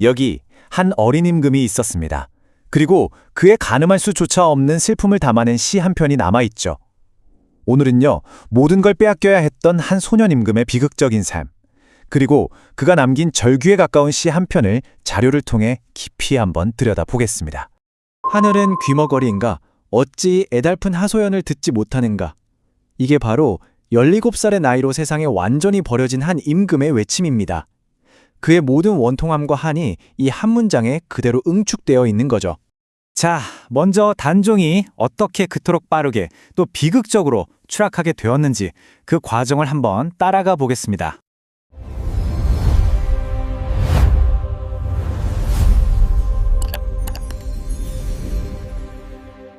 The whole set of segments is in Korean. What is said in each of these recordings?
여기 한 어린 임금이 있었습니다. 그리고 그의 가늠할 수조차 없는 슬픔을 담아낸 시 한 편이 남아있죠. 오늘은요, 모든 걸 빼앗겨야 했던 한 소년 임금의 비극적인 삶, 그리고 그가 남긴 절규에 가까운 시 한 편을 자료를 통해 깊이 한번 들여다보겠습니다. 하늘은 귀머거리인가? 어찌 애달픈 하소연을 듣지 못하는가? 이게 바로 17살의 나이로 세상에 완전히 버려진 한 임금의 외침입니다. 그의 모든 원통함과 한이 이 한 문장에 그대로 응축되어 있는 거죠. 자, 먼저 단종이 어떻게 그토록 빠르게 또 비극적으로 추락하게 되었는지 그 과정을 한번 따라가 보겠습니다.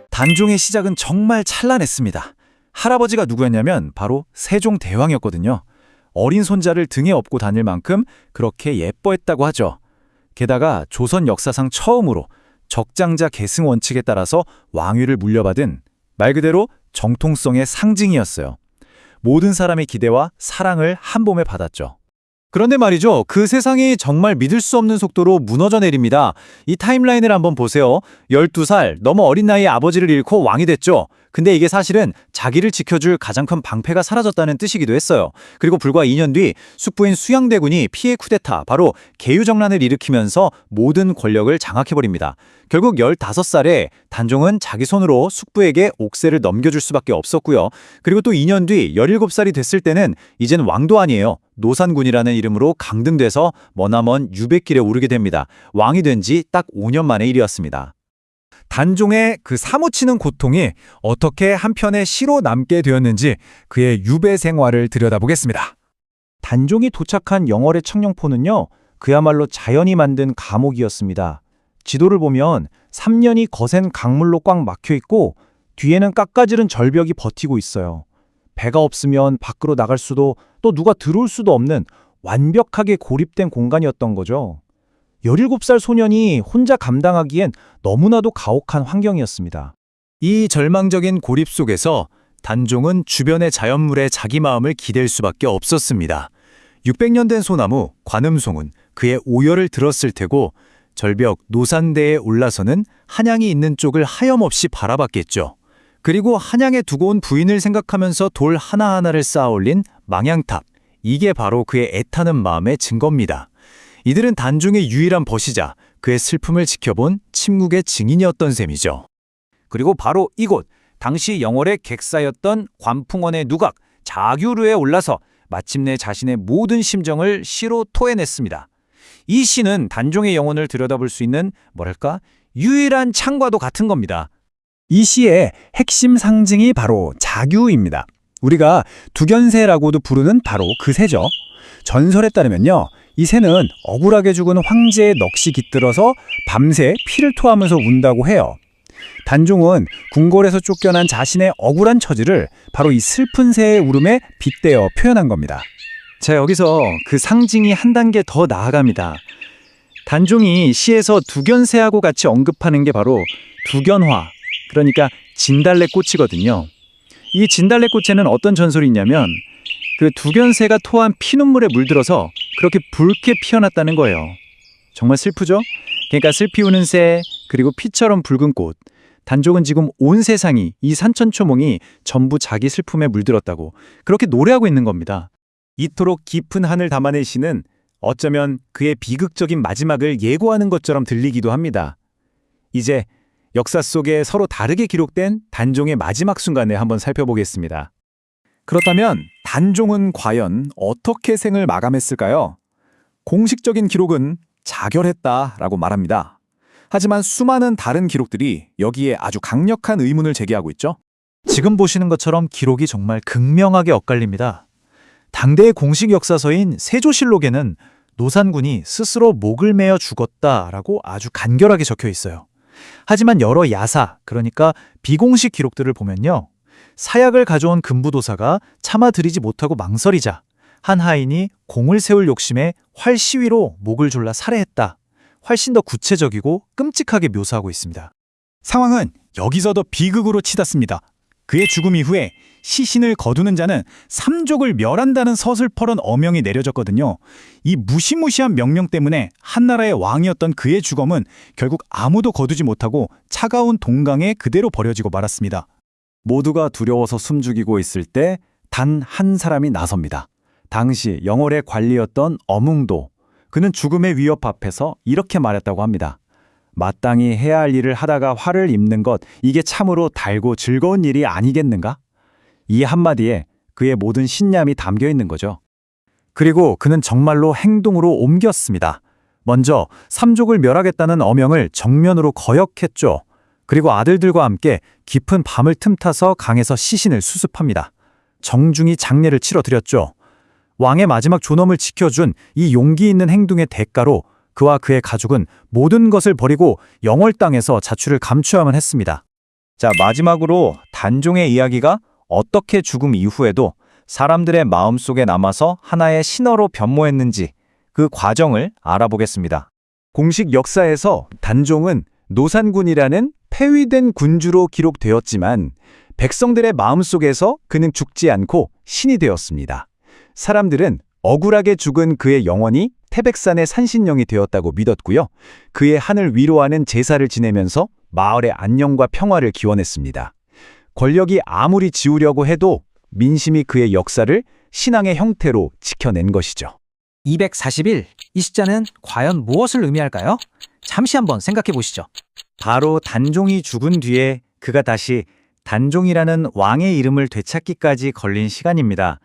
단종의 시작은 정말 찬란했습니다. 할아버지가 누구였냐면 바로 세종대왕이었거든요. 어린 손자를 등에 업고 다닐 만큼 그렇게 예뻐했다고 하죠. 게다가 조선 역사상 처음으로 적장자 계승 원칙에 따라서 왕위를 물려받은 말 그대로 정통성의 상징이었어요. 모든 사람의 기대와 사랑을 한 몸에 받았죠. 그런데 말이죠. 그 세상이 정말 믿을 수 없는 속도로 무너져 내립니다. 이 타임라인을 한번 보세요. 12살, 너무 어린 나이에 아버지를 잃고 왕이 됐죠. 근데 이게 사실은 자기를 지켜줄 가장 큰 방패가 사라졌다는 뜻이기도 했어요. 그리고 불과 2년 뒤 숙부인 수양대군이 피해 쿠데타, 바로 계유정난을 일으키면서 모든 권력을 장악해버립니다. 결국 15살에 단종은 자기 손으로 숙부에게 옥새를 넘겨줄 수밖에 없었고요. 그리고 또 2년 뒤 17살이 됐을 때는 이젠 왕도 아니에요. 노산군이라는 이름으로 강등돼서 머나먼 유백길에 오르게 됩니다. 왕이 된 지 딱 5년 만의 일이었습니다. 단종의 그 사무치는 고통이 어떻게 한편의 시로 남게 되었는지 그의 유배 생활을 들여다보겠습니다. 단종이 도착한 영월의 청룡포는요, 그야말로 자연이 만든 감옥이었습니다. 지도를 보면 3년이 거센 강물로 꽉 막혀 있고 뒤에는 깎아지른 절벽이 버티고 있어요. 배가 없으면 밖으로 나갈 수도 또 누가 들어올 수도 없는 완벽하게 고립된 공간이었던 거죠. 17살 소년이 혼자 감당하기엔 너무나도 가혹한 환경이었습니다. 이 절망적인 고립 속에서 단종은 주변의 자연물에 자기 마음을 기댈 수밖에 없었습니다. 600년 된 소나무, 관음송은 그의 오열을 들었을 테고 절벽 노산대에 올라서는 한양이 있는 쪽을 하염없이 바라봤겠죠. 그리고 한양에 두고 온 부인을 생각하면서 돌 하나하나를 쌓아 올린 망향탑, 이게 바로 그의 애타는 마음의 증거입니다. 이들은 단종의 유일한 벗이자 그의 슬픔을 지켜본 침묵의 증인이었던 셈이죠. 그리고 바로 이곳, 당시 영월의 객사였던 관풍원의 누각, 자규루에 올라서 마침내 자신의 모든 심정을 시로 토해냈습니다. 이 시는 단종의 영혼을 들여다볼 수 있는 뭐랄까 유일한 창과도 같은 겁니다. 이 시의 핵심 상징이 바로 자규입니다. 우리가 두견새라고도 부르는 바로 그 새죠. 전설에 따르면요, 이 새는 억울하게 죽은 황제의 넋이 깃들어서 밤새 피를 토하면서 운다고 해요. 단종은 궁궐에서 쫓겨난 자신의 억울한 처지를 바로 이 슬픈 새의 울음에 빗대어 표현한 겁니다. 자, 여기서 그 상징이 한 단계 더 나아갑니다. 단종이 시에서 두견새하고 같이 언급하는 게 바로 두견화, 그러니까 진달래꽃이거든요. 이 진달래꽃에는 어떤 전설이 있냐면 그 두견새가 토한 피눈물에 물들어서 그렇게 붉게 피어났다는 거예요. 정말 슬프죠? 그러니까 슬피 우는 새, 그리고 피처럼 붉은 꽃. 단종은 지금 온 세상이, 이 산천초몽이 전부 자기 슬픔에 물들었다고 그렇게 노래하고 있는 겁니다. 이토록 깊은 한을 담아낸 시는 어쩌면 그의 비극적인 마지막을 예고하는 것처럼 들리기도 합니다. 이제 역사 속에 서로 다르게 기록된 단종의 마지막 순간을 한번 살펴보겠습니다. 그렇다면 단종은 과연 어떻게 생을 마감했을까요? 공식적인 기록은 자결했다라고 말합니다. 하지만 수많은 다른 기록들이 여기에 아주 강력한 의문을 제기하고 있죠. 지금 보시는 것처럼 기록이 정말 극명하게 엇갈립니다. 당대의 공식 역사서인 세조실록에는 노산군이 스스로 목을 매어 죽었다라고 아주 간결하게 적혀 있어요. 하지만 여러 야사, 그러니까 비공식 기록들을 보면요, 사약을 가져온 금부도사가 참아들이지 못하고 망설이자 한 하인이 공을 세울 욕심에 활 시위로 목을 졸라 살해했다. 훨씬 더 구체적이고 끔찍하게 묘사하고 있습니다. 상황은 여기서 더 비극으로 치닫습니다. 그의 죽음 이후에 시신을 거두는 자는 삼족을 멸한다는 서슬퍼런 어명이 내려졌거든요. 이 무시무시한 명령 때문에 한나라의 왕이었던 그의 주검은 결국 아무도 거두지 못하고 차가운 동강에 그대로 버려지고 말았습니다. 모두가 두려워서 숨죽이고 있을 때 단 한 사람이 나섭니다. 당시 영월의 관리였던 어뭉도. 그는 죽음의 위협 앞에서 이렇게 말했다고 합니다. 마땅히 해야 할 일을 하다가 화를 입는 것, 이게 참으로 달고 즐거운 일이 아니겠는가? 이 한마디에 그의 모든 신념이 담겨 있는 거죠. 그리고 그는 정말로 행동으로 옮겼습니다. 먼저 삼족을 멸하겠다는 어명을 정면으로 거역했죠. 그리고 아들들과 함께 깊은 밤을 틈타서 강에서 시신을 수습합니다. 정중히 장례를 치러드렸죠. 왕의 마지막 존엄을 지켜준 이 용기 있는 행동의 대가로 그와 그의 가족은 모든 것을 버리고 영월 땅에서 자취를 감추어야만 했습니다. 자, 마지막으로 단종의 이야기가 어떻게 죽음 이후에도 사람들의 마음속에 남아서 하나의 신화로 변모했는지 그 과정을 알아보겠습니다. 공식 역사에서 단종은 노산군이라는 폐위된 군주로 기록되었지만 백성들의 마음속에서 그는 죽지 않고 신이 되었습니다. 사람들은 억울하게 죽은 그의 영혼이 태백산의 산신령이 되었다고 믿었고요. 그의 한을 위로하는 제사를 지내면서 마을의 안녕과 평화를 기원했습니다. 권력이 아무리 지우려고 해도 민심이 그의 역사를 신앙의 형태로 지켜낸 것이죠. 241. 이 숫자는 과연 무엇을 의미할까요? 잠시 한번 생각해 보시죠. 바로 단종이 죽은 뒤에 그가 다시 단종이라는 왕의 이름을 되찾기까지 걸린 시간입니다.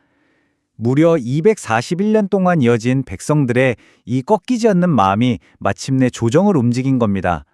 무려 241년 동안 이어진 백성들의 이 꺾이지 않는 마음이 마침내 조정을 움직인 겁니다.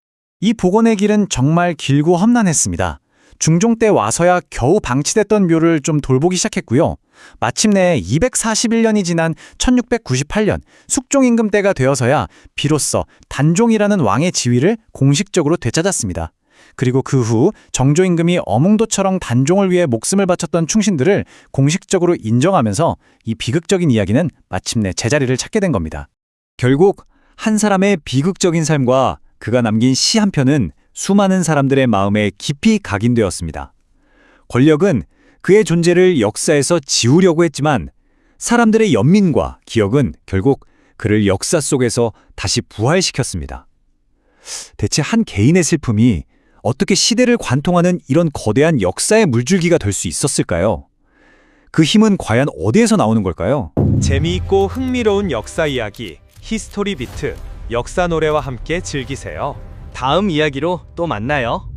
이 복원의 길은 정말 길고 험난했습니다. 중종 때 와서야 겨우 방치됐던 묘를 좀 돌보기 시작했고요. 마침내 241년이 지난 1698년 숙종 임금 때가 되어서야 비로소 단종이라는 왕의 지위를 공식적으로 되찾았습니다. 그리고 그 후 정조 임금이 어몽도처럼 단종을 위해 목숨을 바쳤던 충신들을 공식적으로 인정하면서 이 비극적인 이야기는 마침내 제자리를 찾게 된 겁니다. 결국 한 사람의 비극적인 삶과 그가 남긴 시 한 편은 수많은 사람들의 마음에 깊이 각인되었습니다. 권력은 그의 존재를 역사에서 지우려고 했지만 사람들의 연민과 기억은 결국 그를 역사 속에서 다시 부활시켰습니다. 대체 한 개인의 슬픔이 어떻게 시대를 관통하는 이런 거대한 역사의 물줄기가 될 수 있었을까요? 그 힘은 과연 어디에서 나오는 걸까요? 재미있고 흥미로운 역사 이야기, 히스토리 비트, 역사 노래와 함께 즐기세요. 다음 이야기로 또 만나요.